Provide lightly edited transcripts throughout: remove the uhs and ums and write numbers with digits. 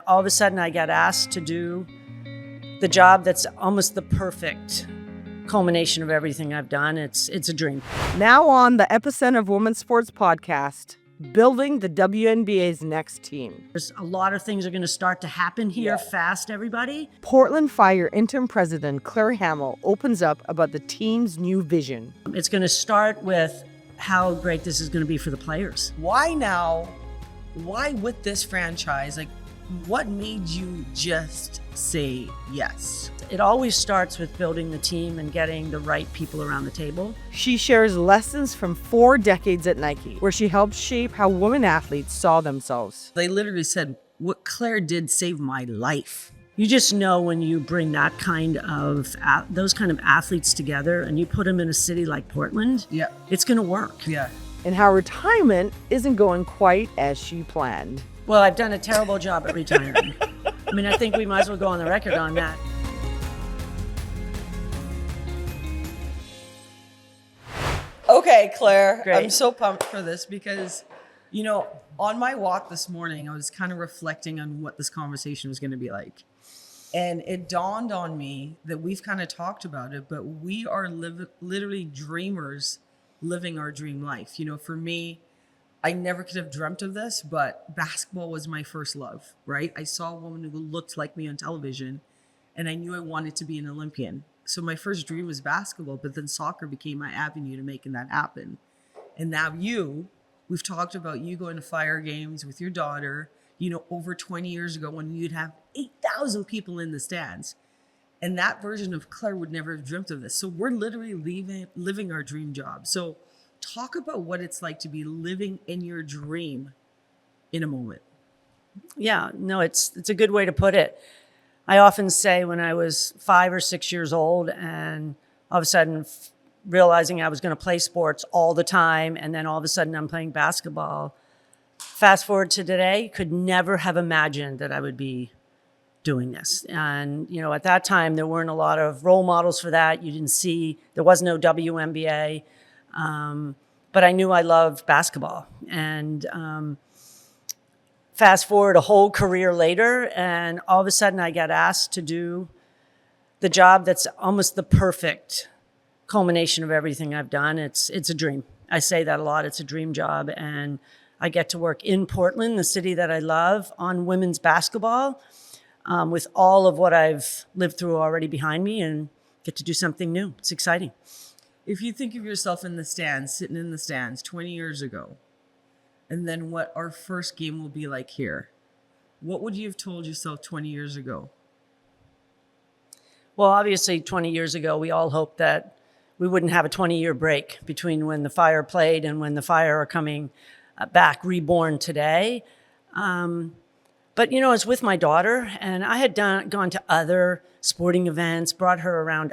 All of a sudden I got asked to do the job that's almost the perfect culmination of everything I've done. It's a dream. Now on the Epicenter of Women's Sports podcast, building the WNBA's next team. There's a lot of things are going to start to happen here fast, everybody. Portland Fire Interim President Clare Hamill opens up about the team's new vision. It's going to start with how great this is going to be for the players. Why now? Why with this franchise? Like, what made you just say yes? It always starts with building the team and getting the right people around the table. She shares lessons from 4 decades at Nike, where she helped shape how women athletes saw themselves. They literally said, what Claire did saved my life. You just know when you bring that kind of those kind of athletes together and you put them in a city like Portland, it's going to work. Yeah. And how retirement isn't going quite as she planned. Well, I've done a terrible job at retiring. I mean, I think we might as well go on the record on that. Okay, Claire, Great. I'm so pumped for this because, you know, on my walk this morning, I was kind of reflecting on what this conversation was going to be like. And it dawned on me that we've kind of talked about it, but we are literally dreamers living our dream life. You know, for me, I never could have dreamt of this, but basketball was my first love, right? I saw a woman who looked like me on television and I knew I wanted to be an Olympian. So my first dream was basketball, but then soccer became my avenue to making that happen. And now we've talked about you going to Fire games with your daughter, you know, over 20 years ago when you'd have 8,000 people in the stands. And that version of Claire would never have dreamt of this. So we're literally living our dream job. So talk about what it's like to be living in your dream in a moment. Yeah, no, it's a good way to put it. I often say when I was 5 or 6 years old and all of a sudden realizing I was going to play sports all the time and then all of a sudden I'm playing basketball. Fast forward to today, could never have imagined that I would be doing this. And, you know, at that time, there weren't a lot of role models for that. You didn't see, there was no WNBA. But I knew I loved basketball. And fast forward a whole career later, and all of a sudden I got asked to do the job that's almost the perfect culmination of everything I've done. It's a dream. I say that a lot. It's a dream job. And I get to work in Portland, the city that I love, on women's basketball, with all of what I've lived through already behind me, and get to do something new. It's exciting. If you think of yourself in the stands, sitting in the stands 20 years ago, and then what our first game will be like here, what would you have told yourself 20 years ago? Well, obviously 20 years ago, we all hoped that we wouldn't have a 20-year break between when the Fire played and when the Fire are coming back reborn today. But, you know, it's with my daughter, and I had gone to other sporting events, brought her around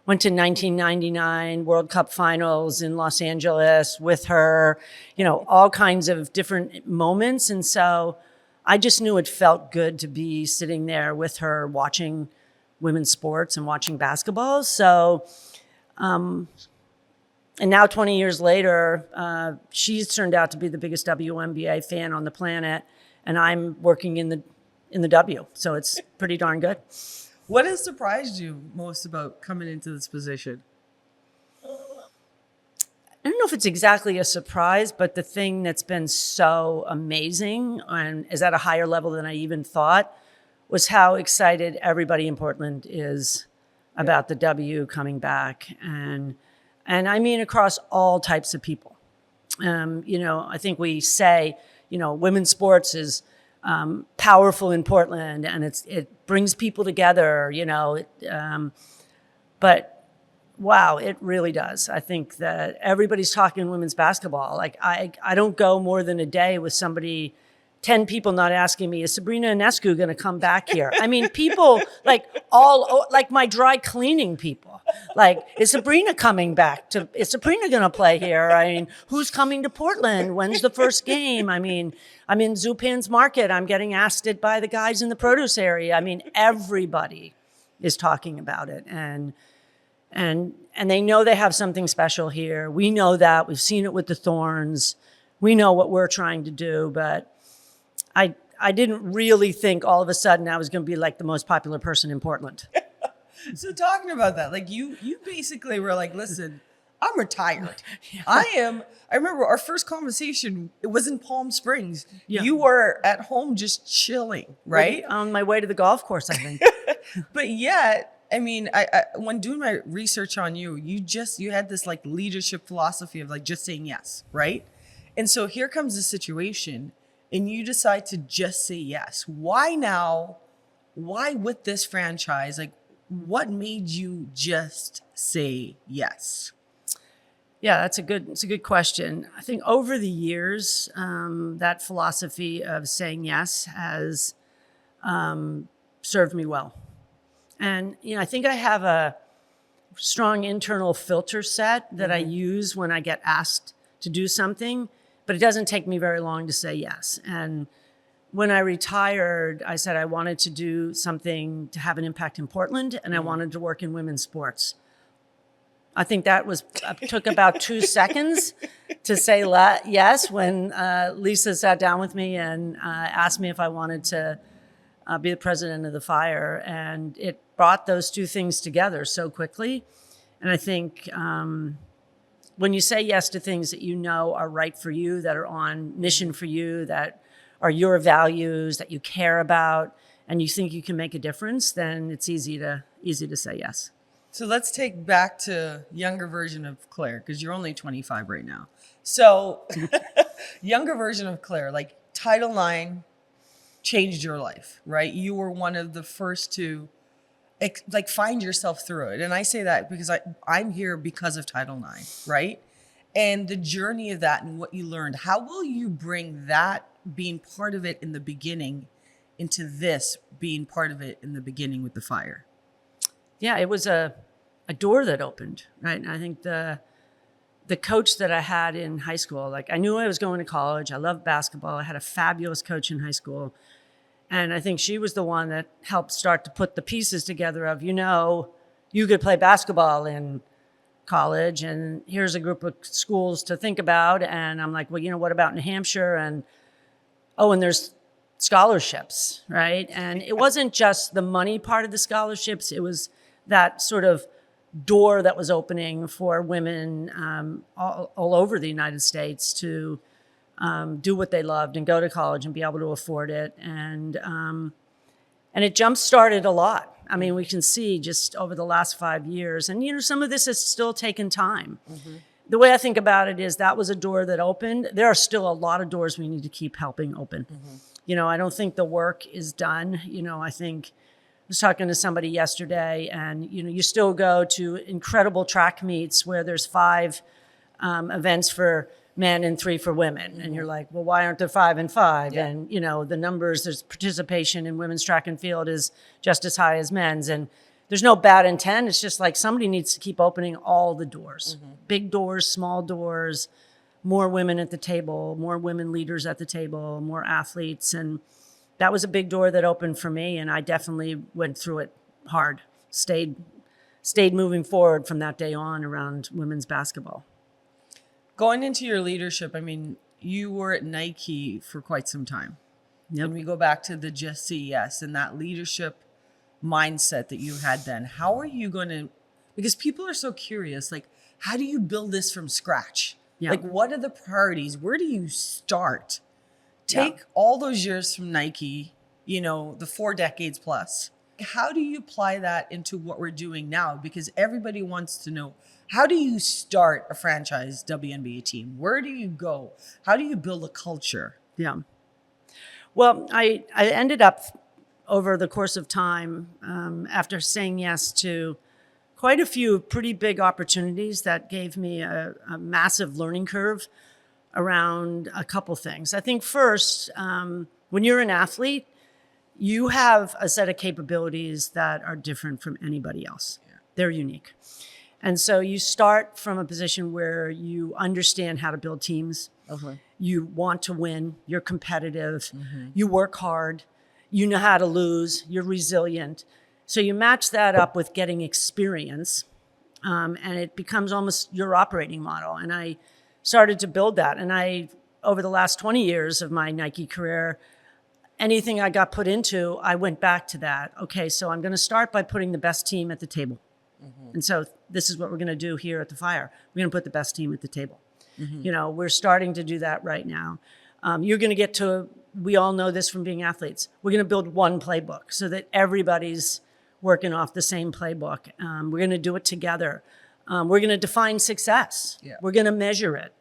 went to 1999 World Cup finals in Los Angeles with her, you know, all kinds of different moments. And so I just knew it felt good to be sitting there with her watching women's sports and watching basketball. So, and now 20 years later, she's turned out to be the biggest WNBA fan on the planet, and I'm working in the W. So it's pretty darn good. What has surprised you most about coming into this position? I don't know if it's exactly a surprise, but the thing that's been so amazing and is at a higher level than I even thought was how excited everybody in Portland is about the W coming back. And I mean across all types of people. You know, I think we say, you know, women's sports is powerful in Portland, and it brings people together, you know. But wow, it really does. I think that everybody's talking women's basketball. Like I don't go more than a day with somebody, 10 people not asking me, is Sabrina Ionescu going to come back here? I mean, people like my dry cleaning people. Like, is Sabrina coming back? Is Sabrina going to play here? I mean, who's coming to Portland? When's the first game? I mean, I'm in Zupan's Market. I'm getting asked it by the guys in the produce area. I mean, everybody is talking about it. And they know they have something special here. We know that. We've seen it with the Thorns. We know what we're trying to do. But I didn't really think all of a sudden I was going to be like the most popular person in Portland. So talking about that, like you basically were like, listen, I'm retired. I remember our first conversation, it was in Palm Springs. Yeah. You were at home just chilling, right? On my way to the golf course, I think. But yet, I mean, I when doing my research on you, you had this like leadership philosophy of like just saying yes, right? And so here comes the situation and you decide to just say yes. Why now? Why with this franchise? Like, what made you just say yes? Yeah, it's a good question. I think over the years, that philosophy of saying yes has served me well. And, I think I have a strong internal filter set that I use when I get asked to do something, but it doesn't take me very long to say yes. And when I retired, I said I wanted to do something to have an impact in Portland, and I wanted to work in women's sports. I think that took about 2 seconds to say yes when Lisa sat down with me and asked me if I wanted to be the president of the Fire. And it brought those two things together so quickly. And I think when you say yes to things that you know are right for you, that are on mission for you, that are your values, that you care about, and you think you can make a difference, then it's easy to say yes. So let's take back to younger version of Claire, because you're only 25 right now. So younger version of Claire, like Title IX changed your life, right? You were one of the first to like find yourself through it. And I say that because I'm here because of Title IX, right? And the journey of that and what you learned, how will you bring that being part of it in the beginning into this being part of it in the beginning with the Fire? Yeah, it was a door that opened, right? And I think the coach that I had in high school, like I knew I was going to college. I loved basketball. I had a fabulous coach in high school. And I think she was the one that helped start to put the pieces together of, you could play basketball in college and here's a group of schools to think about. And I'm like, well, what about New Hampshire? And there's scholarships, right? And it wasn't just the money part of the scholarships. It was that sort of door that was opening for women all over the United States to do what they loved and go to college and be able to afford it. And it jump-started a lot. I mean, we can see just over the last 5 years, and some of this has still taken time. Mm-hmm. The way I think about it is that was a door that opened. There are still a lot of doors we need to keep helping open. Mm-hmm. I don't think the work is done. I think I was talking to somebody yesterday and, you still go to incredible track meets where there's 5 events for men and 3 for women. Mm-hmm. And you're like, well, why aren't there 5 and 5? Yeah. And, the numbers, there's participation in women's track and field is just as high as men's. And there's no bad intent. It's just like somebody needs to keep opening all the doors, big doors, small doors, more women at the table, more women leaders at the table, more athletes. And that was a big door that opened for me. And I definitely went through it hard, stayed moving forward from that day on around women's basketball. Going into your leadership, I mean, you were at Nike for quite some time. Yep. And we go back to the just say yes and that leadership mindset that you had then. How are you going to, because people are so curious, like, how do you build this from scratch? Yep. Like, what are the priorities? Where do you start? Take all those years from Nike, the 4 decades plus. How do you apply that into what we're doing now? Because everybody wants to know, how do you start a franchise WNBA team? Where do you go? How do you build a culture? Yeah. Well, I ended up over the course of time, after saying yes to quite a few pretty big opportunities that gave me a massive learning curve around a couple things. I think first, when you're an athlete, you have a set of capabilities that are different from anybody else. Yeah. They're unique. And so you start from a position where you understand how to build teams. Uh-huh. You want to win. You're competitive. Mm-hmm. You work hard. You know how to lose. You're resilient. So you match that up with getting experience, and it becomes almost your operating model. And I started to build that. And over the last 20 years of my Nike career, anything I got put into, I went back to that. Okay, so I'm going to start by putting the best team at the table. And so this is what we're going to do here at the Fire. We're going to put the best team at the table. You know, we're starting to do that right now. You're going to get to, we all know this from being athletes. We're going to build one playbook so that everybody's working off the same playbook. We're going to do it together. We're going to define success. Yeah. We're going to measure it.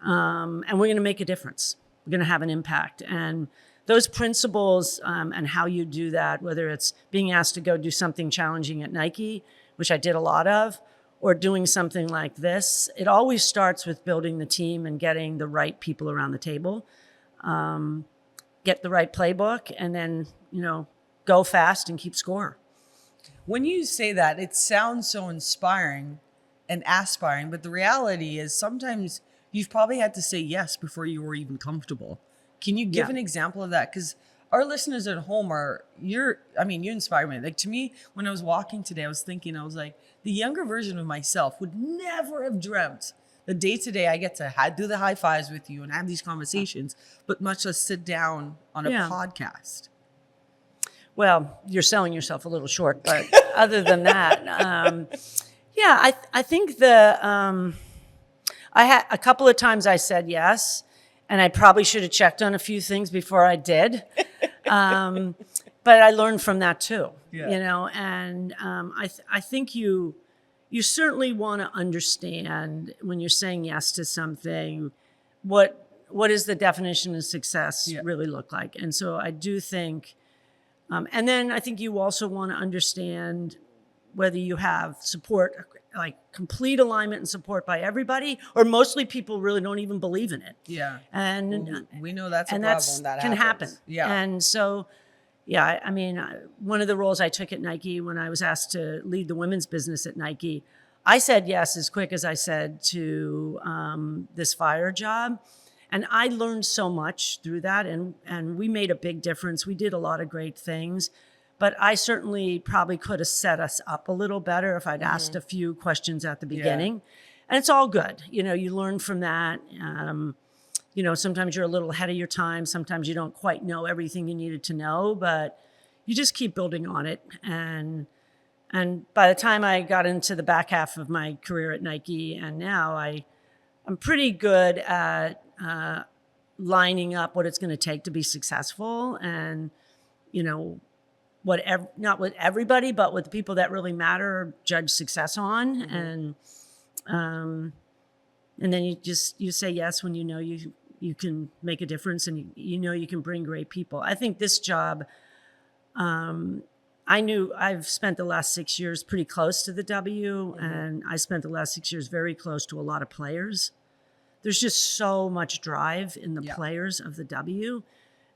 And we're going to make a difference. We're going to have an impact. And those principles and how you do that, whether it's being asked to go do something challenging at Nike, which I did a lot of, or doing something like this, it always starts with building the team and getting the right people around the table, get the right playbook, and then, you know, go fast and keep score. When you say that, it sounds so inspiring and aspiring, but the reality is sometimes you've probably had to say yes before you were even comfortable. Can you give an example of that? Because our listeners at home you inspire me. Like, to me, when I was walking today, I was thinking, I was like, the younger version of myself would never have dreamt the day to day I get to do the high fives with you and have these conversations, but much less sit down on a podcast. Well, you're selling yourself a little short, but other than that, I think I had a couple of times I said yes, and I probably should have checked on a few things before I did. But I learned from that too, you know, and I think you certainly want to understand when you're saying yes to something, what does the definition of success really look like? And so I do think, and then I think you also want to understand whether you have support, like complete alignment and support by everybody, or mostly people really don't even believe in it. Yeah. And we know that's a and problem that can happens. happen. Yeah. And so, I mean, one of the roles I took at Nike when I was asked to lead the women's business at Nike, I said yes as quick as I said to this Fire job. And I learned so much through that, and we made a big difference. We did a lot of great things, but I certainly probably could have set us up a little better if I'd asked a few questions at the beginning. And it's all good. You know, you learn from that. You know, sometimes you're a little ahead of your time. Sometimes you don't quite know everything you needed to know, but you just keep building on it. And by the time I got into the back half of my career at Nike, and now I'm pretty good at lining up what it's going to take to be successful, and, you know, not with everybody, but with the people that really matter, judge success on. And then you say yes when you know you can make a difference, and you know you can bring great people. I think this job, I've spent the last 6 years pretty close to the W, and I spent the last 6 years very close to a lot of players. There's just so much drive in the players of the W,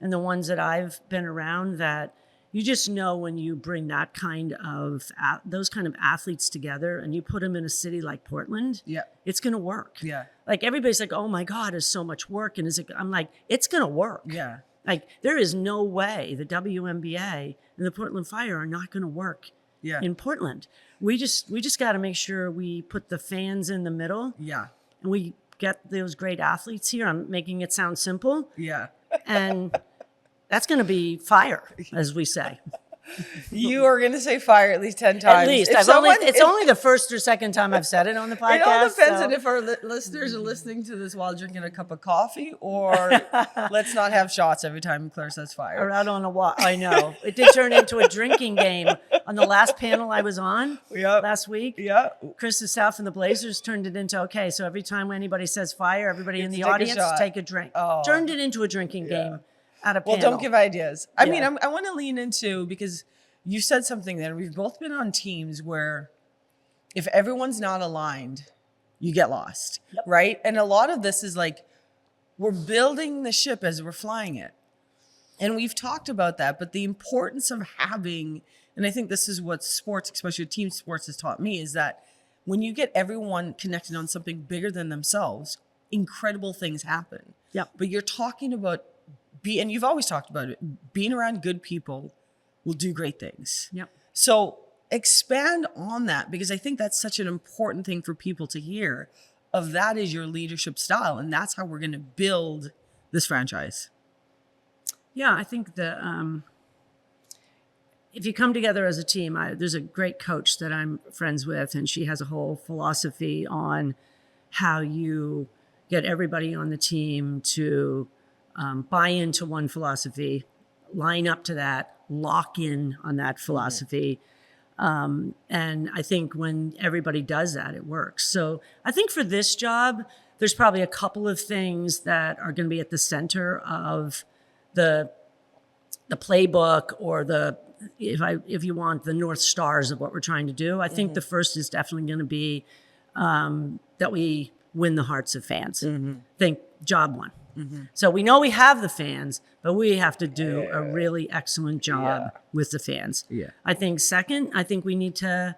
and the ones that I've been around, that you just know when you bring that kind of those kind of athletes together and you put them in a city like Portland, it's going to work. Yeah. Like, everybody's like, oh my God, it's so much work. And I'm like, it's going to work. Yeah. Like, there is no way the WNBA and the Portland Fire are not going to work in Portland. We just got to make sure we put the fans in the middle. Yeah. And we get those great athletes here. I'm making it sound simple. Yeah. And that's going to be fire, as we say. You are going to say fire at least 10 times. At least. It's only the first or second time I've said it on the podcast. It all depends on if our listeners are listening to this while drinking a cup of coffee, or let's not have shots every time Claire says fire. Or out on a walk. I know. It did turn into a drinking game on the last panel I was on last week. Yeah. Chris South and the Blazers turned it into, okay, so every time anybody says fire, everybody in the audience take a drink. Oh. Turned it into a drinking game. Well, don't give ideas. I mean, I want to lean into, because you said something there. We've both been on teams where if everyone's not aligned, you get lost, right? And a lot of this is like, we're building the ship as we're flying it. And we've talked about that, but the importance of having, and I think this is what sports, especially team sports, has taught me, is that when you get everyone connected on something bigger than themselves, incredible things happen. Yeah. But you're talking about, and you've always talked about it, being around good people will do great things. Yep. So expand on that, because I think that's such an important thing for people to hear, of that is your leadership style. And that's how we're going to build this franchise. Yeah, I think if you come together as a team, there's a great coach that I'm friends with, and she has a whole philosophy on how you get everybody on the team to buy into one philosophy, line up to that, lock in on that philosophy. And I think when everybody does that, it works. So I think for this job, there's probably a couple of things that are going to be at the center of the playbook, or if you want, the North Stars of what we're trying to do. I think the first is definitely going to be that we win the hearts of fans. Think job one. So we know we have the fans, but we have to do a really excellent job with the fans. I think second, I think we need to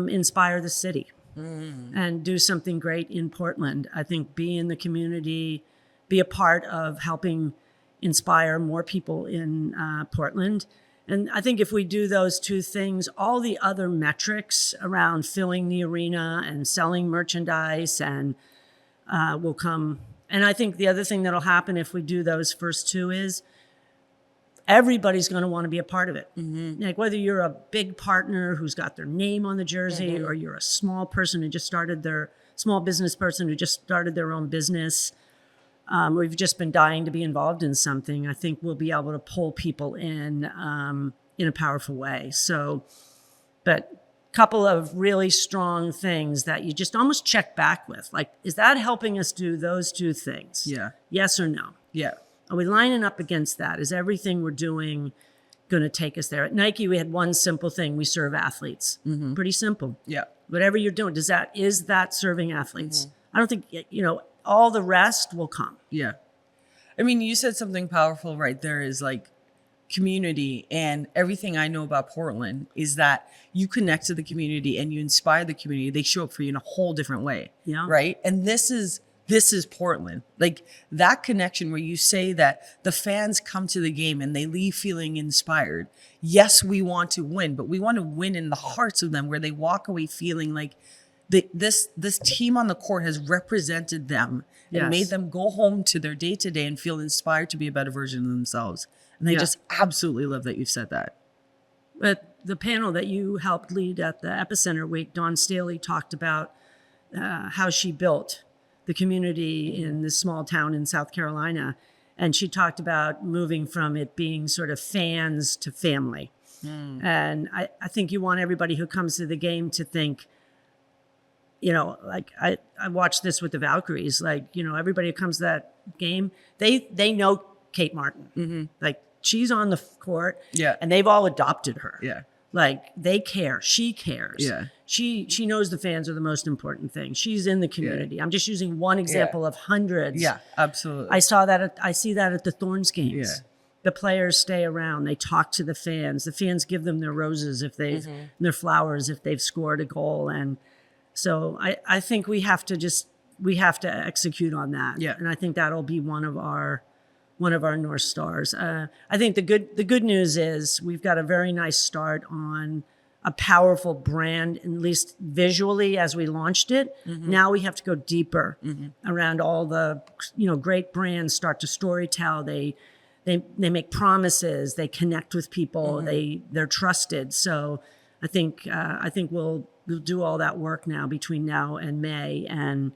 inspire the city and do something great in Portland. I think be in the community, be a part of helping inspire more people in Portland. And I think if we do those two things, all the other metrics around filling the arena and selling merchandise and will come. And I think the other thing that'll happen if we do those first two is everybody's going to want to be a part of it. Like whether you're a big partner who's got their name on the jersey, or you're a small person who just started small business person who just started their own business, or you've just been dying to be involved in something, I think we'll be able to pull people in a powerful way. So, but couple of really strong things that you just almost check back with. Like, is that helping us do those two things? Yeah. Yes or no? Yeah. Are we lining up against that? Is everything we're doing going to take us there? At Nike, we had one simple thing. We serve athletes. Pretty simple. Yeah. Whatever you're doing, is that serving athletes? I don't think, all the rest will come. Yeah. I mean, you said something powerful right there, is like community. And everything I know about Portland is that you connect to the community and you inspire the community. They show up for you in a whole different way. Yeah. Right. And this is Portland. Like that connection where you say that the fans come to the game and they leave feeling inspired. Yes, we want to win, but we want to win in the hearts of them, where they walk away feeling like this team on the court has represented them and made them go home to their day-to-day and feel inspired to be a better version of themselves. And I just absolutely love that you've said that. But the panel that you helped lead at the Epicenter Week, Dawn Staley talked about how she built the community in this small town in South Carolina. And she talked about moving from it being sort of fans to family. And I think you want everybody who comes to the game to think, like I watched this with the Valkyries, like, everybody who comes to that game, they know Kate Martin. Like she's on the court and they've all adopted her. Yeah. Like they care. She cares. Yeah. She knows the fans are the most important thing. She's in the community. I'm just using one example of hundreds. Yeah, absolutely. I see that at the Thorns games. Yeah. The players stay around. They talk to the fans. The fans give them their roses their flowers if they've scored a goal. And so I think we have to execute on that. Yeah. And I think that'll be one of our North Stars. I think the good news is we've got a very nice start on a powerful brand, at least visually as we launched it. Now we have to go deeper around all the great brands start to storytell. They make promises. They connect with people. They're trusted. So I think we'll do all that work now between now and May, and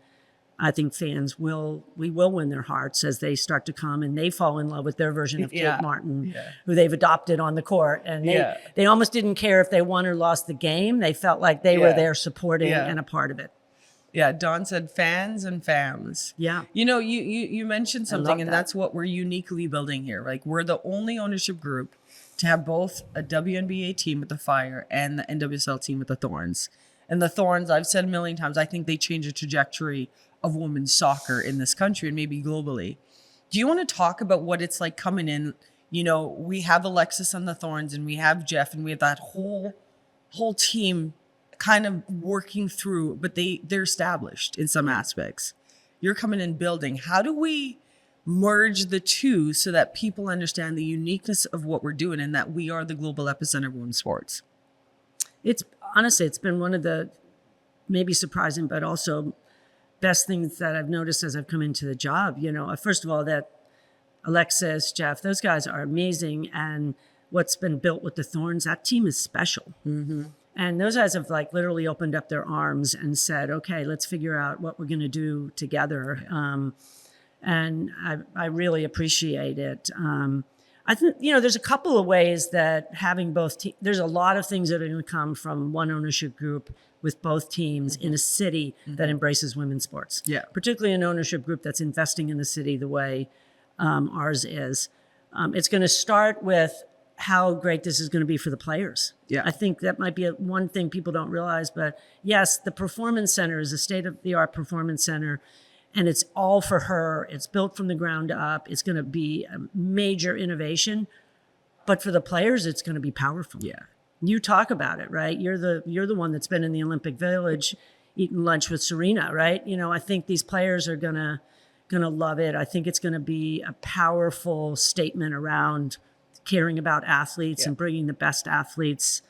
I think fans will win their hearts as they start to come and they fall in love with their version of Kate Martin, who they've adopted on the court. And they almost didn't care if they won or lost the game. They felt like they were there supporting and a part of it. Yeah, Dawn said fans and fams. Yeah. You mentioned something, and that's what we're uniquely building here. Like we're the only ownership group to have both a WNBA team with the Fire and the NWSL team with the Thorns. And the Thorns, I've said a million times, I think they change the trajectory of women's soccer in this country and maybe globally. Do you want to talk about what it's like coming in? We have Alexis on the Thorns and we have Jeff and we have that whole team kind of working through, but they're established in some aspects. You're coming in building. How do we merge the two so that people understand the uniqueness of what we're doing and that we are the global epicenter of women's sports? It's been one of the maybe surprising, but also best things that I've noticed as I've come into the job. First of all, that Alexis, Jeff, those guys are amazing. And what's been built with the Thorns, that team is special. And those guys have like literally opened up their arms and said, okay, let's figure out what we're going to do together. And I really appreciate it. I think, there's a couple of ways that having both there's a lot of things that are going to come from one ownership group with both teams in a city that embraces women's sports. Yeah. Particularly an ownership group that's investing in the city the way ours is. It's going to start with how great this is going to be for the players. Yeah. I think that might be one thing people don't realize, but yes, the Performance Center is a state-of-the-art performance center, and it's all for her. It's built from the ground up. It's going to be a major innovation, but for the players, it's going to be powerful. Yeah. You talk about it, right? You're the one that's been in the Olympic Village eating lunch with Serena, right? I think these players are gonna love it. I think it's going to be a powerful statement around caring about athletes and bringing the best athletes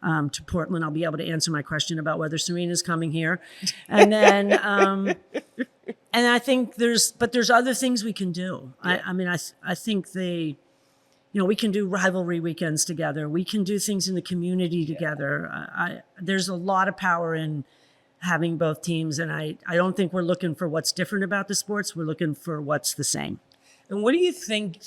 to Portland. I'll be able to answer my question about whether Serena's coming here. And then, and I think there's other things we can do. Yeah. I think we can do rivalry weekends together. We can do things in the community together. There's a lot of power in having both teams. And I don't think we're looking for what's different about the sports. We're looking for what's the same. And what do you think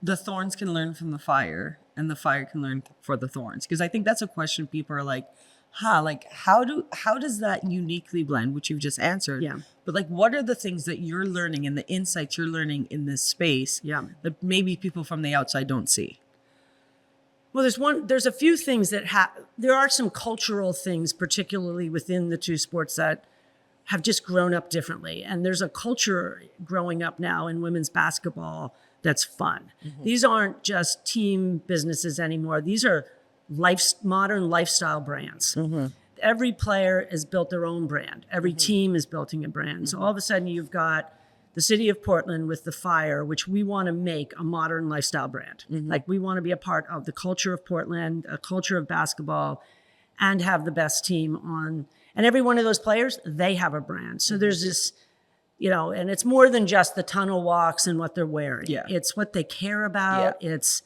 the Thorns can learn from the Fire and the Fire can learn for the Thorns? Because I think that's a question people are like, how does that uniquely blend, which you've just answered? Yeah. But like, what are the things that you're learning and the insights you're learning in this space that maybe people from the outside don't see? Well, there's a few things there are some cultural things, particularly within the two sports, that have just grown up differently. And there's a culture growing up now in women's basketball that's fun. These aren't just team businesses anymore. These are modern lifestyle brands. Every player has built their own brand. Every team is building a brand. So all of a sudden you've got the city of Portland with the Fire, which we want to make a modern lifestyle brand. Like, we want to be a part of the culture of Portland, a culture of basketball, and have the best team on. And every one of those players, they have a brand. So there's this, and it's more than just the tunnel walks and what they're wearing. Yeah. It's what they care about. Yeah. It's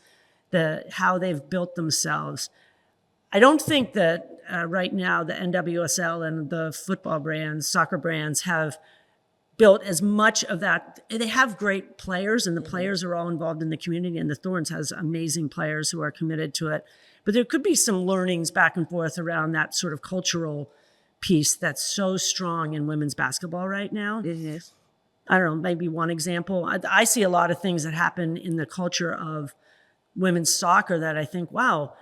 how they've built themselves. I don't think that right now the NWSL and the football brands, soccer brands, have built as much of that. They have great players, and the players are all involved in the community, and the Thorns has amazing players who are committed to it. But there could be some learnings back and forth around that sort of cultural piece that's so strong in women's basketball right now. I don't know, maybe one example. I see a lot of things that happen in the culture of women's soccer that I think, wow,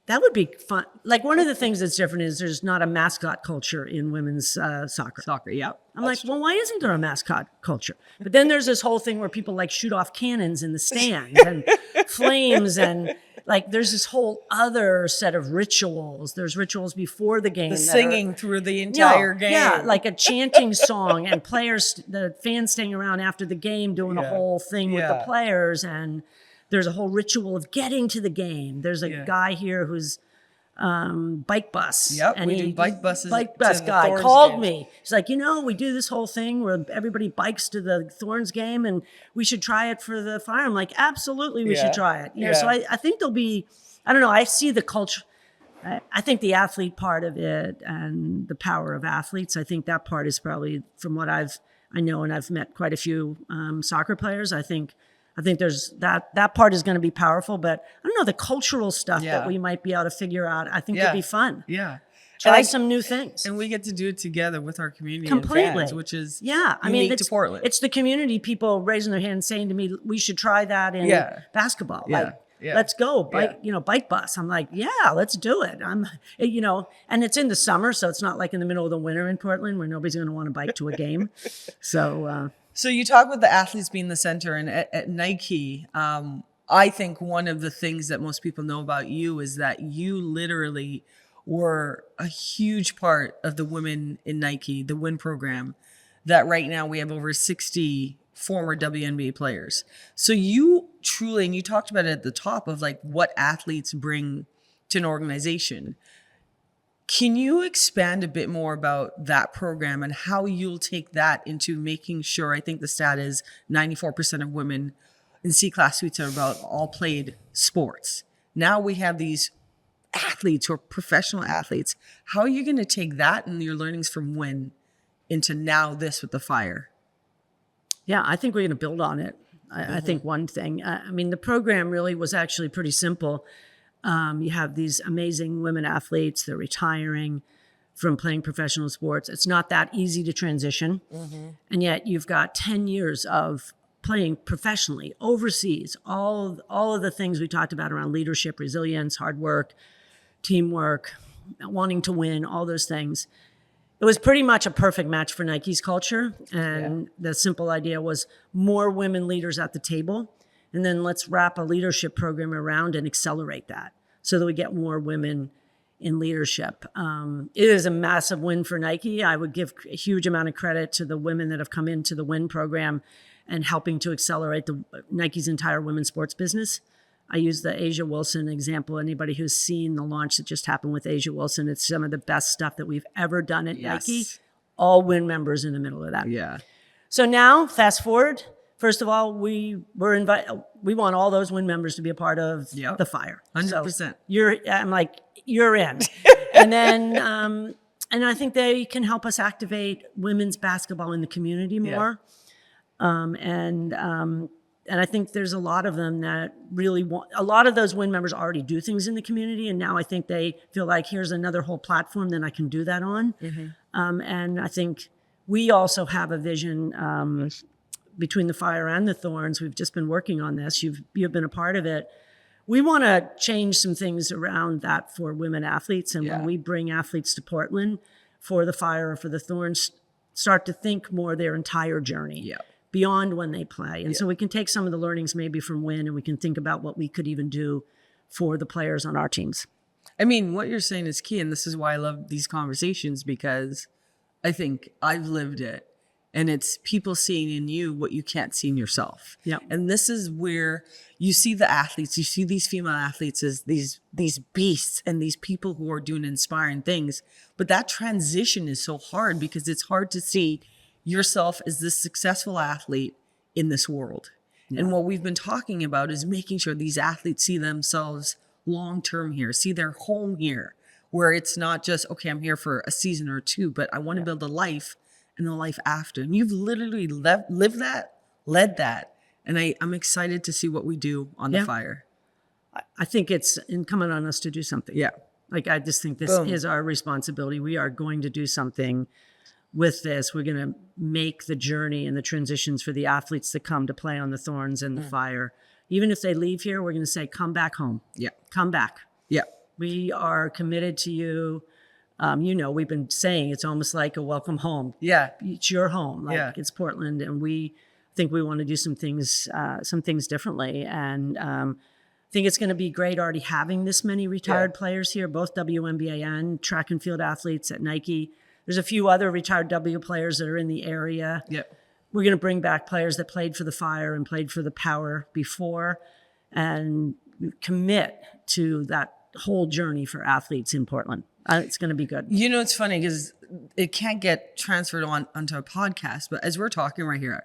that would be fun. Like, one of the things that's different is there's not a mascot culture in women's soccer. Yeah. I'm like, well, why isn't there a mascot culture? But then there's this whole thing where people like shoot off cannons in the stands and flames, and like there's this whole other set of rituals. There's rituals before the game. The singing through the entire game. Yeah, like a chanting song, and the fans staying around after the game doing a whole thing with the players, and there's a whole ritual of getting to the game. There's a guy here who's bike bus. Yep, and we do bike buses. Bike bus guy called me. He's like, we do this whole thing where everybody bikes to the Thorns game, and we should try it for the Fire. I'm like, absolutely, we should try it. So I think there'll be, I don't know, I see the culture. I think the athlete part of it and the power of athletes, I think that part is probably, from what I know, and I've met quite a few soccer players, I think there's that part is going to be powerful, but I don't know, the cultural stuff that we might be able to figure out, I think would be fun. Yeah. Try some new things. And we get to do it together with our community completely, and fans, which is unique to Portland. It's the community people raising their hand saying to me, we should try that in basketball. Let's go, bike bus. I'm like, let's do it. And it's in the summer, so it's not like in the middle of the winter in Portland where nobody's going to want to bike to a game. So you talk about the athletes being the center, and at Nike, I think one of the things that most people know about you is that you literally were a huge part of the Women in Nike, the WIN program, that right now we have over 60 former WNBA players. So you truly, and you talked about it at the top of like what athletes bring to an organization. Can you expand a bit more about that program and how you'll take that into making sure, I think the stat is 94% of women in C-class suites are about all played sports. Now we have these athletes who are professional athletes. How are you going to take that and your learnings from WIN into now this with the Fire? Yeah, I think we're going to build on it. I think one thing, I mean, the program really was actually pretty simple. You have these amazing women athletes, they're retiring from playing professional sports. It's not that easy to transition. And yet you've got 10 years of playing professionally overseas, all of the things we talked about around leadership, resilience, hard work, teamwork, wanting to win, all those things. It was pretty much a perfect match for Nike's culture. And the simple idea was more women leaders at the table. And then let's wrap a leadership program around and accelerate that so that we get more women in leadership. It is a massive win for Nike. I would give a huge amount of credit to the women that have come into the WIN program and helping to accelerate Nike's entire women's sports business. I use the Asia Wilson example. Anybody who's seen the launch that just happened with Asia Wilson, it's some of the best stuff that we've ever done at Nike. All WIN members in the middle of that. Yeah. So now, fast forward. First of all, we want all those WIN members to be a part of the Fire. 100%. So I'm like, you're in. And then, and I think they can help us activate women's basketball in the community more. And I think there's a lot of them that really want, a lot of those WIN members already do things in the community. And now I think they feel like here's another whole platform that I can do that on. And I think we also have a vision between the Fire and the Thorns. We've just been working on this. You've been a part of it. We want to change some things around that for women athletes. And when we bring athletes to Portland for the Fire or for the Thorns, start to think more their entire journey. Beyond when they play. And so we can take some of the learnings maybe from WIN and we can think about what we could even do for the players on our teams. I mean, what you're saying is key. And this is why I love these conversations, because I think I've lived it. And it's people seeing in you what you can't see in yourself. And this is where you see the athletes, you see these female athletes as these beasts and these people who are doing inspiring things. But that transition is so hard because it's hard to see yourself as this successful athlete in this world. And what we've been talking about is making sure these athletes see themselves long-term here, see their home here, where it's not just, okay, I'm here for a season or two, but I want to build a life and a life after. And you've literally lived that, led that. And I'm excited to see what we do on the Fire. I think it's incumbent on us to do something. Like, I just think this is our responsibility. We are going to do something with this. We're going to make the journey and the transitions for the athletes that come to play on the Thorns and the Fire. Even if they leave here, we're going to say, come back home. Come back. We are committed to you. We've been saying it's almost like a welcome home. It's your home. It's Portland. And we think we want to do some things differently. And I think it's going to be great already having this many retired players here, both WNBA and track and field athletes at Nike. There's a few other retired W players that are in the area. We're going to bring back players that played for the Fire and played for the Power before and commit to that whole journey for athletes in Portland. It's going to be good. You know, it's funny because it can't get transferred onto a podcast, but as we're talking right here,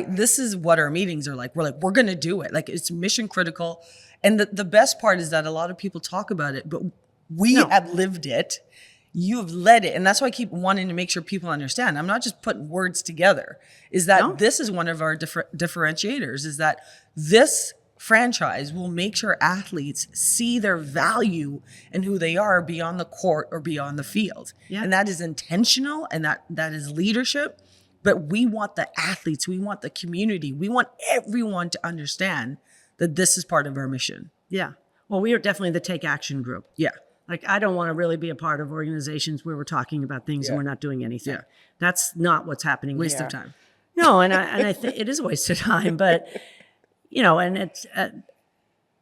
this is what our meetings are like. We're going to do it. Like, it's mission critical. And the best part is that a lot of people talk about it, but we have lived it. You've led it. And that's why I keep wanting to make sure people understand. I'm not just putting words together. Is that this is one of our differentiators, is that this franchise will make sure athletes see their value and who they are beyond the court or beyond the field. And that is intentional, and that is leadership. But we want the athletes, we want the community, we want everyone to understand that this is part of our mission. Well, we are definitely the Take Action group. Like, I don't want to really be a part of organizations where we're talking about things and we're not doing anything. That's not what's happening. Waste of time. No, and I think it is a waste of time, but and it's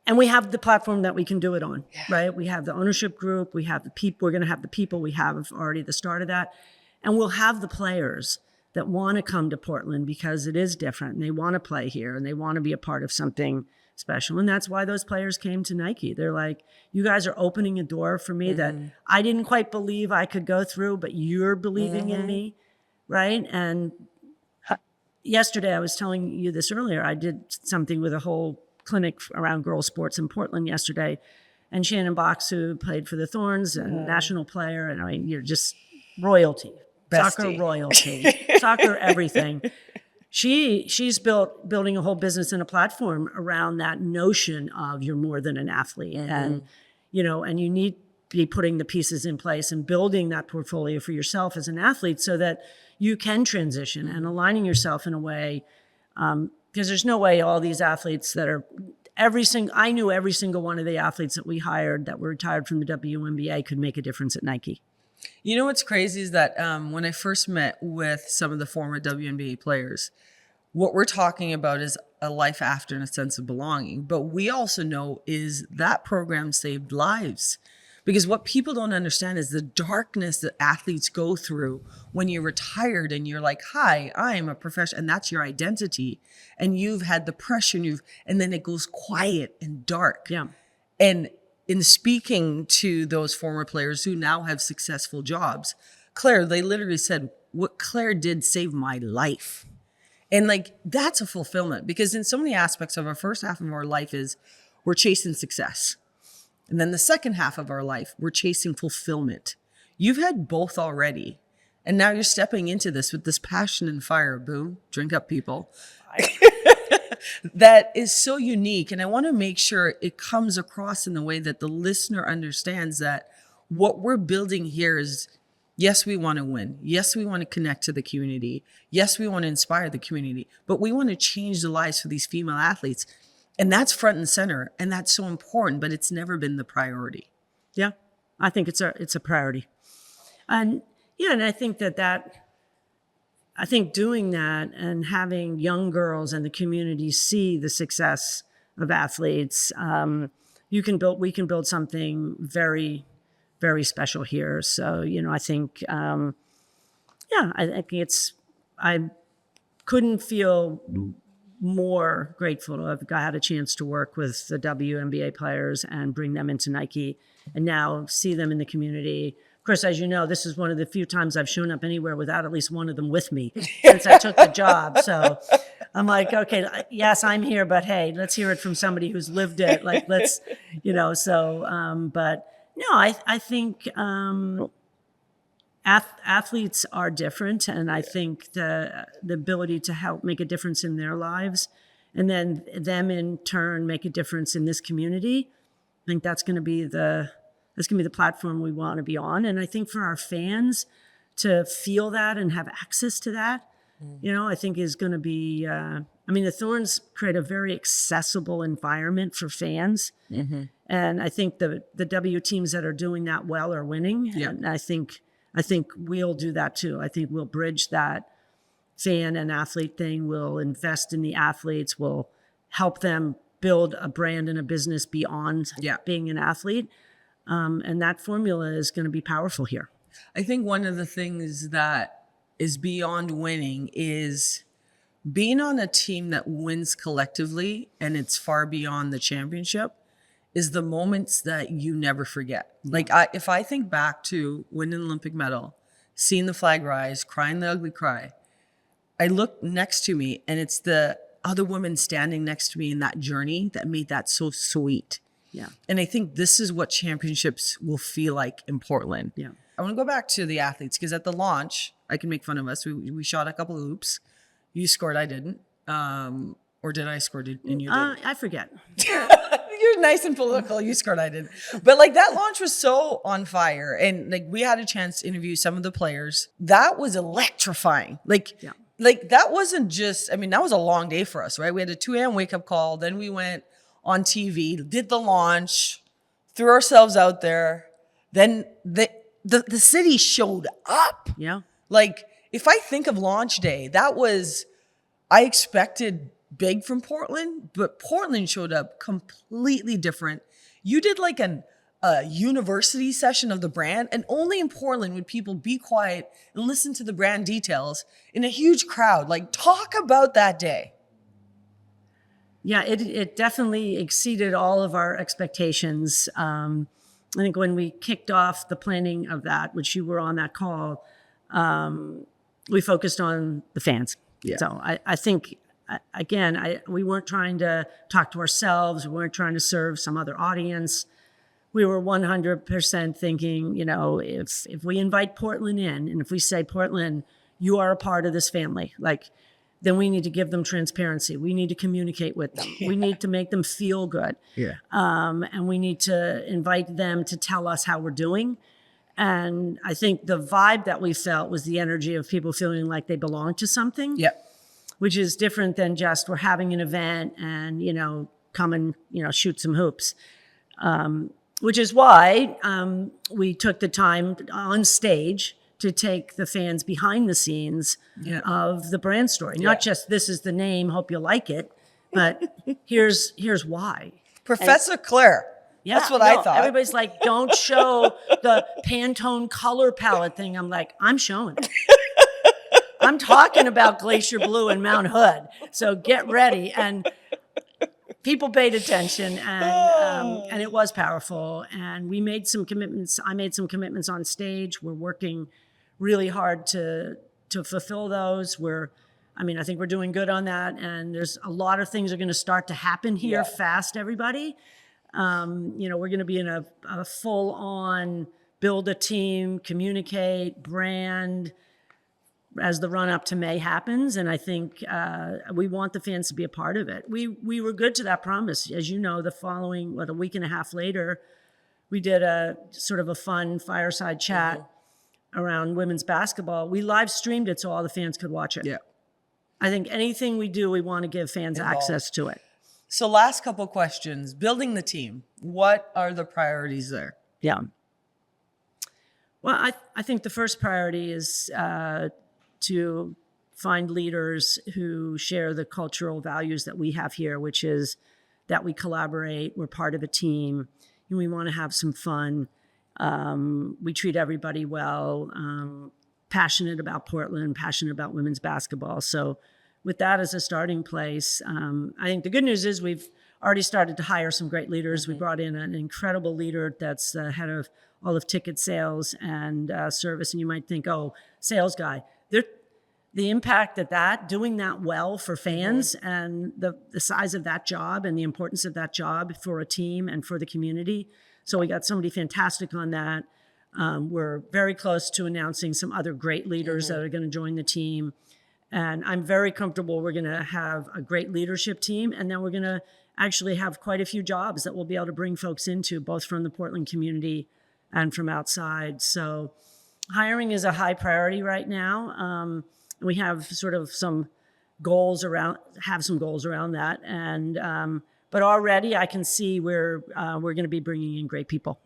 and we have the platform that we can do it on, right? We have the ownership group, we have the people. We're going to have the people. We have already the start of that, and we'll have the players that want to come to Portland because it is different and they want to play here and they want to be a part of something special. And that's why those players came to Nike. They're like, you guys are opening a door for me that I didn't quite believe I could go through, but you're believing in me, right? And yesterday, I was telling you this earlier, I did something with a whole clinic around girls sports in Portland yesterday. And Shannon Box, who played for the Thorns and national player, and I mean, you're just royalty, soccer royalty, soccer everything. She's building a whole business and a platform around that notion of you're more than an athlete, and and you need to be putting the pieces in place and building that portfolio for yourself as an athlete so that you can transition and aligning yourself in a way, because there's no way all these athletes that are I knew every single one of the athletes that we hired that were retired from the WNBA could make a difference at Nike. You know what's crazy is that when I first met with some of the former WNBA players, what we're talking about is a life after and a sense of belonging. But we also know is that program saved lives. Because what people don't understand is the darkness that athletes go through when you're retired and you're like, hi, I am a professional, and that's your identity. And you've had the pressure and then it goes quiet and dark. Yeah. And in speaking to those former players who now have successful jobs, Claire, they literally said, what Claire did saved my life. And like, that's a fulfillment, because in so many aspects of our first half of our life is we're chasing success. And then the second half of our life, we're chasing fulfillment. You've had both already. And now you're stepping into this with this passion and fire. Boom, drink up, people. That is so unique. And I want to make sure it comes across in the way that the listener understands that what we're building here is, yes, we want to win. Yes, we want to connect to the community. Yes, we want to inspire the community. But we want to change the lives for these female athletes. And that's front and center. And that's so important, but it's never been the priority. Yeah, I think it's a priority. And I think I think doing that and having young girls and the community see the success of athletes, we can build something very, very special here. So, I think, I think I couldn't feel more grateful to have had a chance to work with the WNBA players and bring them into Nike and now see them in the community. Of course, as you know, this is one of the few times I've shown up anywhere without at least one of them with me since I took the job. So I'm like, okay, yes, I'm here, but hey, let's hear it from somebody who's lived it. Like, let's, but no, I think athletes are different. And I think the ability to help make a difference in their lives and then them in turn make a difference in this community, I think that's going to be the platform we want to be on. And I think for our fans to feel that and have access to that, I think is going to be, the Thorns create a very accessible environment for fans. Mm-hmm. And I think the W teams that are doing that well are winning. Yeah. And I think we'll do that too. I think we'll bridge that fan and athlete thing. We'll invest in the athletes. We'll help them build a brand and a business beyond being an athlete. And that formula is going to be powerful here. I think one of the things that is beyond winning is being on a team that wins collectively, and it's far beyond the championship, is the moments that you never forget. Like if I think back to winning an Olympic medal, seeing the flag rise, crying the ugly cry, I look next to me and it's the other women standing next to me in that journey that made that so sweet. Yeah. And I think this is what championships will feel like in Portland. Yeah. I want to go back to the athletes because at the launch, I can make fun of us. We shot a couple of hoops. You scored, I didn't. Or did I score and you didn't? I forget. You're nice and political. You scored, I didn't. But like that launch was so on fire. And like we had a chance to interview some of the players. That was electrifying. Like that wasn't just, that was a long day for us, right? We had a 2 a.m. wake up call. Then we went on TV, did the launch, threw ourselves out there. Then the city showed up. Yeah. Like if I think of launch day, I expected big from Portland, but Portland showed up completely different. You did like a university session of the brand, and only in Portland would people be quiet and listen to the brand details in a huge crowd. Like talk about that day. Yeah, it definitely exceeded all of our expectations. I think when we kicked off the planning of that, which you were on that call, we focused on the fans. Yeah. So I think, again, we weren't trying to talk to ourselves. We weren't trying to serve some other audience. We were 100% thinking, if we invite Portland in, and if we say, Portland, you are a part of this family, then we need to give them transparency. We need to communicate with them. We need to make them feel good. Yeah. And we need to invite them to tell us how we're doing. And I think the vibe that we felt was the energy of people feeling like they belong to something. Yep. Which is different than just we're having an event and, come and, shoot some hoops. Which is why we took the time on stage to take the fans behind the scenes of the brand story. Not just this is the name, hope you like it, but here's why. Professor Clare. Yeah, that's what I thought. Everybody's like, don't show the Pantone color palette thing. I'm like, I'm showing it. I'm talking about Glacier Blue and Mount Hood. So get ready. And people paid attention, and it was powerful. And we made some commitments. I made some commitments on stage. We're working really hard to fulfill those. I think we're doing good on that. And there's a lot of things are going to start to happen here fast, everybody. We're going to be in a full-on build a team, communicate, brand, as the run up to May happens. And I think we want the fans to be a part of it. We were good to that promise. As you know, the following, a week and a half later, we did a sort of a fun fireside chat around women's basketball. We live streamed it so all the fans could watch it. Yeah. I think anything we do, we want to give fans access to it. So last couple questions, building the team. What are the priorities there? Yeah. Well, I think the first priority is to find leaders who share the cultural values that we have here, which is that we collaborate, we're part of a team, and we want to have some fun. We treat everybody well, passionate about Portland, passionate about women's basketball. So with that as a starting place, I think the good news is we've already started to hire some great leaders. We brought in an incredible leader that's the head of all of ticket sales and service. And you might think, sales guy. The impact doing that well for fans and the size of that job and the importance of that job for a team and for the community. So we got somebody fantastic on that. We're very close to announcing some other great leaders that are going to join the team. And I'm very comfortable we're going to have a great leadership team. And then we're going to actually have quite a few jobs that we'll be able to bring folks into, both from the Portland community and from outside. So hiring is a high priority right now. We have sort of some goals around that. And, but already I can see we're going to be bringing in great people.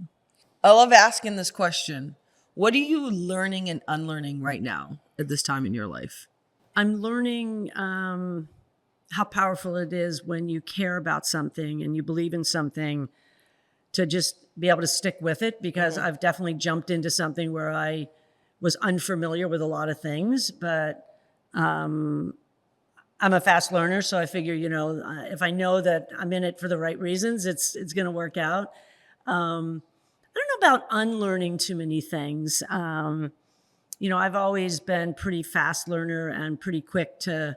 I love asking this question. What are you learning and unlearning right now at this time in your life? I'm learning how powerful it is when you care about something and you believe in something to just be able to stick with it, because I've definitely jumped into something where I was unfamiliar with a lot of things, but I'm a fast learner. So I figure, if I know that I'm in it for the right reasons, it's going to work out. I don't know about unlearning too many things. I've always been pretty fast learner and pretty quick to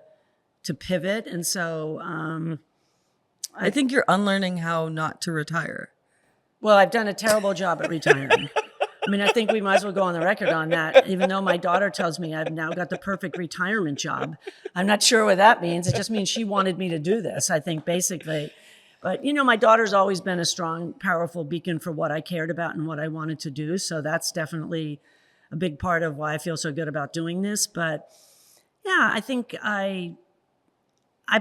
pivot. And so I think you're unlearning how not to retire. Well, I've done a terrible job at retiring. I think we might as well go on the record on that, even though my daughter tells me I've now got the perfect retirement job. I'm not sure what that means. It just means she wanted me to do this, I think, basically. But, my daughter's always been a strong, powerful beacon for what I cared about and what I wanted to do. So that's definitely a big part of why I feel so good about doing this. But yeah, I think I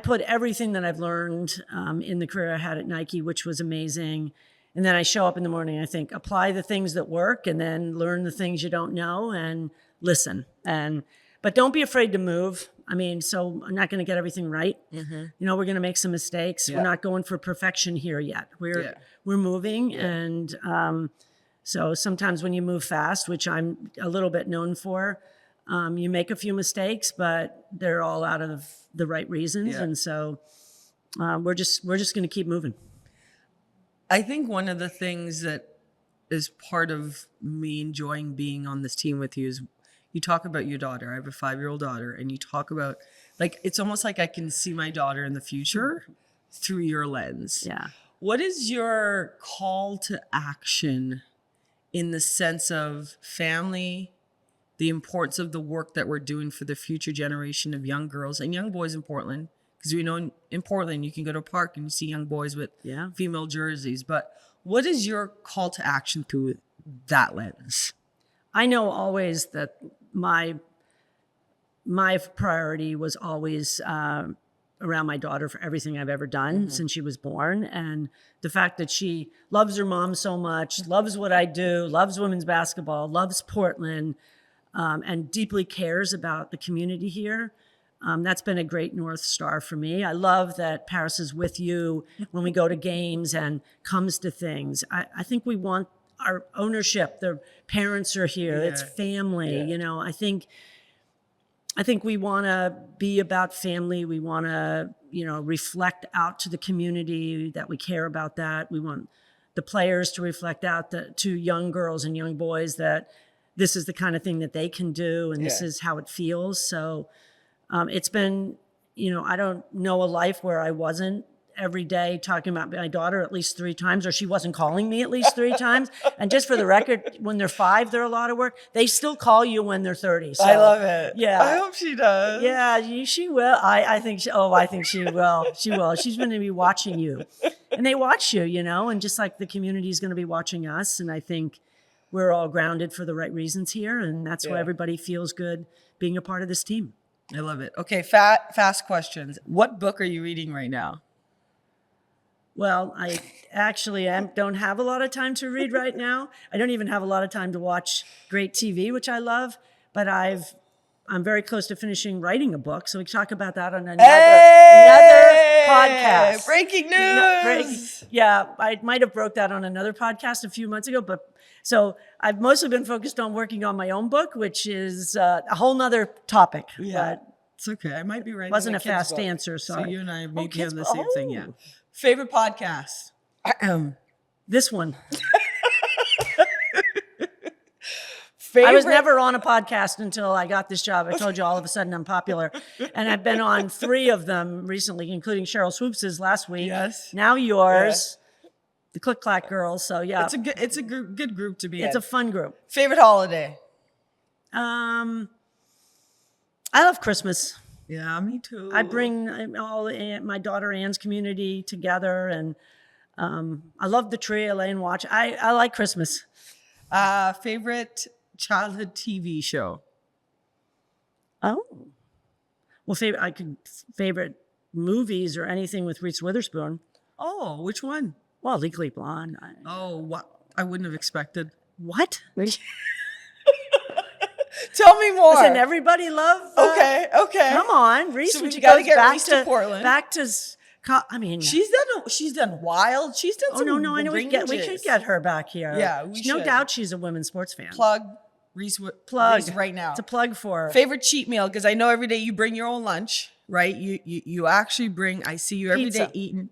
put everything that I've learned in the career I had at Nike, which was amazing. And then I show up in the morning, I think, apply the things that work and then learn the things you don't know and listen. But don't be afraid to move. So I'm not going to get everything right. We're going to make some mistakes. Yeah. We're not going for perfection here yet. We're moving. Yeah. And so sometimes when you move fast, which I'm a little bit known for, you make a few mistakes, but they're all out of the right reasons. Yeah. And so we're just going to keep moving. I think one of the things that is part of me enjoying being on this team with you is you talk about your daughter. I have a 5-year-old daughter, and you talk about, like, it's almost like I can see my daughter in the future through your lens. Yeah. What is your call to action in the sense of family, the importance of the work that we're doing for the future generation of young girls and young boys in Portland? Because we know in Portland, you can go to a park and you see young boys with female jerseys. But what is your call to action through that lens? I know always that my priority was always around my daughter for everything I've ever done since she was born. And the fact that she loves her mom so much, loves what I do, loves women's basketball, loves Portland, and deeply cares about the community here. That's been a great North Star for me. I love that Paris is with you when we go to games and comes to things. I think we want our ownership. The parents are here. Yeah. It's family. Yeah. You know, I think we want to be about family. We want to, reflect out to the community that we care about that. We want the players to reflect out to young girls and young boys that this is the kind of thing that they can do and this is how it feels. So it's been, I don't know a life where I wasn't every day talking about my daughter at least 3 times, or she wasn't calling me at least 3 times. And just for the record, when they're 5, they're a lot of work. They still call you when they're 30. So, I love it. Yeah. I hope she does. Yeah, she will. I think she will. She will. She's going to be watching you. And they watch you, and just like the community is going to be watching us. And I think we're all grounded for the right reasons here. And that's why everybody feels good being a part of this team. I love it. Okay, fast questions. What book are you reading right now? Well, I actually don't have a lot of time to read right now. I don't even have a lot of time to watch great TV, which I love. But I'm very close to finishing writing a book, so we can talk about that on another podcast. Breaking news. I might have broke that on another podcast a few months ago, but so I've mostly been focused on working on my own book, which is a whole nother topic. Yeah, but it's okay. I might be writing. Wasn't a kid's fast book. answer. Sorry. So you and I may be on the book. same thing. Yeah. Favorite podcast? This one. Favorite? I was never on a podcast until I got this job. I told you all of a sudden I'm popular. And I've been on 3 of them recently, including Cheryl Swoops's last week. Yes. Now yours. The Click Clack Girls. So yeah. It's a good group to be in. It's a fun group. Favorite holiday? I love Christmas. Yeah, me too. I bring all my daughter Anne's community together, and I love the tree. I lay and watch. I like Christmas. Favorite childhood TV show? Oh, well, favorite movies or anything with Reese Witherspoon. Oh, which one? Well, Legally Blonde. What? I wouldn't have expected. What? Tell me more. Doesn't everybody love? Okay. Come on, Reese. So we got to get Reese to Portland. Back to. I mean, she's done Wild. She's done. Oh no! I know we could get her back here. Yeah, we should. No doubt she's a women's sports fan. Plug Reese right now. It's a plug for her. Favorite cheat meal, because I know every day you bring your own lunch, right? You actually bring. I see you every day eating.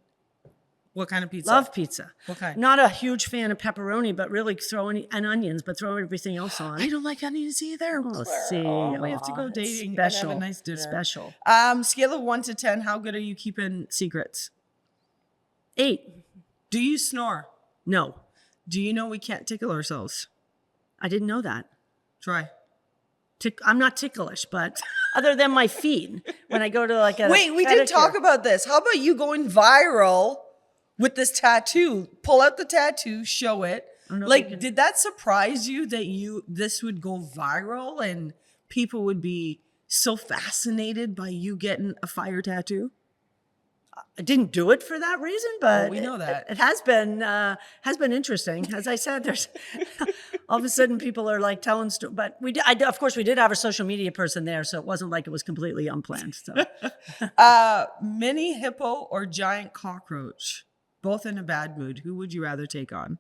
What kind of pizza? Love pizza. What kind? Not a huge fan of pepperoni, but really throw onions, but throw everything else on. I don't like onions either. Oh, we have to go dating special. and have a nice dinner. Special. Scale of 1 to 10, how good are you keeping secrets? 8. Do you snore? No. Do you know we can't tickle ourselves? I didn't know that. Try. I'm not ticklish, but other than my feet, when I go to Wait, we did talk about this. How about you going viral with this tattoo? Pull out the tattoo, show it. Did that surprise you that this would go viral and people would be so fascinated by you getting a fire tattoo? I didn't do it for that reason, but we know that it has been interesting. As I said, there's all of a sudden people are like telling stories, but of course we did have a social media person there, so it wasn't like it was completely unplanned. So, mini hippo or giant cockroach, both in a bad mood. Who would you rather take on?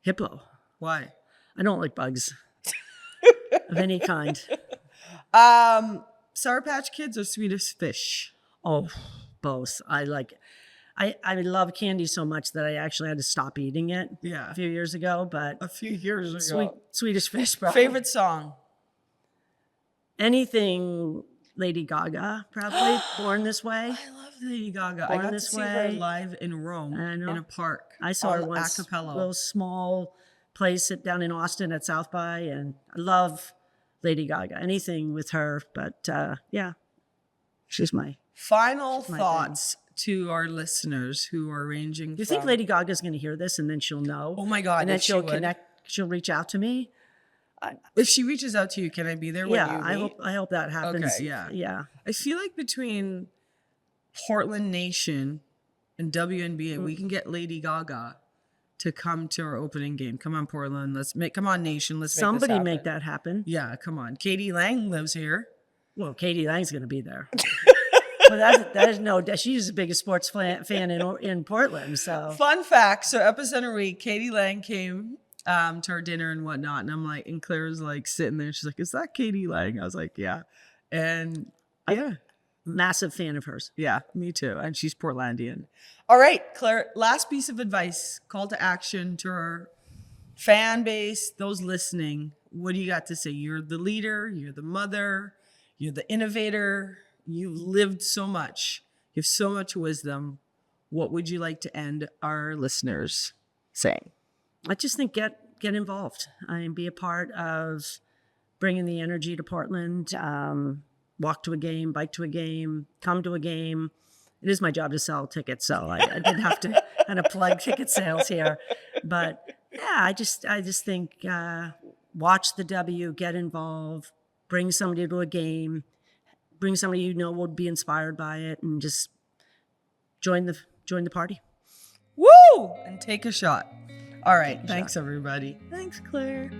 Hippo. Why? I don't like bugs of any kind. Sour Patch Kids or Swedish Fish? Oh, both. I like I love candy so much that I actually had to stop eating it Yeah. a few years ago, but A few years ago. Swedish Fish, bro. Favorite song? Anything Lady Gaga, probably. Born This Way. I love Lady Gaga. Born I got This to see her Way. live in Rome I know. in a park. I saw her all once, a cappella. little small place down in Austin at South by, and I love Lady Gaga. Anything with her, but yeah, she's my. Final my thoughts to our listeners who are ranging. Do you think Lady Gaga's going to hear this and then she'll know? Oh my God! And then if she'll she would. connect. She'll reach out to me. If she reaches out to you, can I be there? When Yeah, you meet? I hope that happens. Okay, yeah. Yeah. I feel like between Portland Nation and WNBA, we can get Lady Gaga to come to our opening game. Come on, Portland. Come on, Nation. Let's Somebody make make that happen. Yeah, come on. Katie Lang lives here. Well, Katie Lang's going to be there. Well, that is no. She's the biggest sports fan in Portland. So Fun fact. So Epicenter Week, Katie Lang came to our dinner and whatnot. And I'm like, and Claire was like sitting there. She's like, is that Katie Lang? I was like, yeah. And yeah. massive fan of hers. Yeah, me too. And she's Portlandian. All right, Claire, last piece of advice, call to action to our fan base, those listening. What do you got to say? You're the leader, you're the mother, you're the innovator. You've lived so much. You have so much wisdom. What would you like to end our listeners saying? I just think get involved and be a part of bringing the energy to Portland. Walk to a game, bike to a game, come to a game. It is my job to sell tickets, so I didn't have to kind of plug ticket sales here. But yeah, I just think watch the W, get involved, bring somebody to a game, bring somebody you know would be inspired by it, and just join the party. Woo! And take a shot. All right. Thanks, everybody. Thanks, Claire.